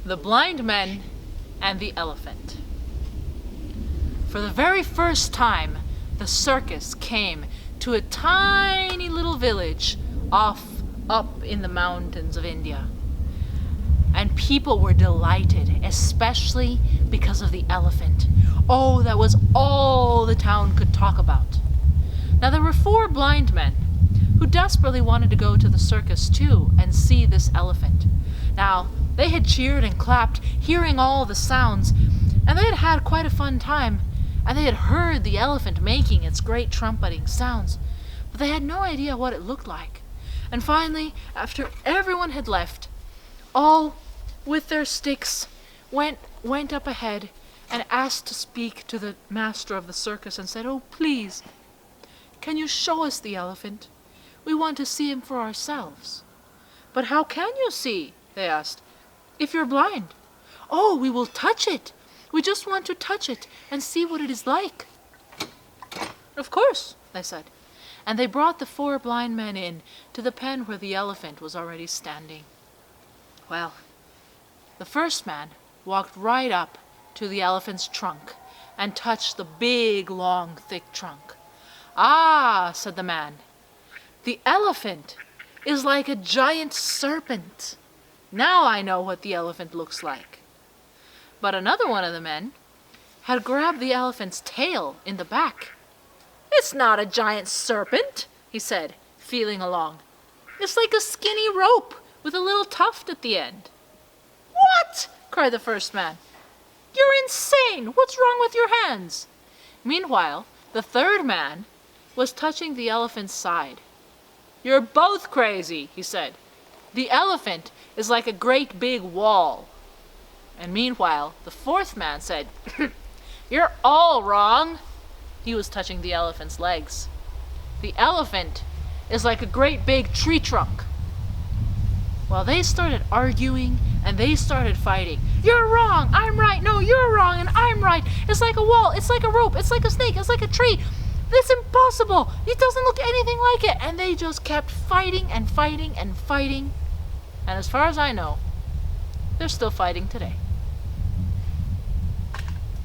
The Blind Men and the Elephant. For the very first time, the circus came to a tiny little village up in the mountains of India. And people were delighted, especially because of the elephant. Oh, that was all the town could talk about. Now there were 4 blind men who desperately wanted to go to the circus too and see this elephant. Now, they had cheered and clapped, hearing all the sounds, and they had had quite a fun time, and they had heard the elephant making its great trumpeting sounds, but they had no idea what it looked like. And finally, after everyone had left, all with their sticks went up ahead and asked to speak to the master of the circus and said, "Oh, please, can you show us the elephant? We want to see him for ourselves." "But how can you see?" they asked, "if you're blind?" "Oh, we will touch it. We just want to touch it and see what it is like." "Of course," they said. And they brought the 4 blind men in to the pen where the elephant was already standing. Well, the first man walked right up to the elephant's trunk and touched the big, long, thick trunk. "Ah," said the man, "the elephant is like a giant serpent. Now I know what the elephant looks like." But another one of the men had grabbed the elephant's tail in the back. "It's not a giant serpent," he said, feeling along. "It's like a skinny rope with a little tuft at the end." "What?" cried the first man. "You're insane! What's wrong with your hands?" Meanwhile, the third man was touching the elephant's side. "You're both crazy," he said. "The elephant is like a great big wall." And meanwhile, the fourth man said, "You're all wrong." He was touching the elephant's legs. "The elephant is like a great big tree trunk." Well, they started arguing and they started fighting. "You're wrong, I'm right, no, you're wrong and I'm right. It's like a wall, it's like a rope, it's like a snake, it's like a tree. It's impossible, it doesn't look anything like it." And they just kept fighting and fighting and fighting. And as far as I know, they're still fighting today.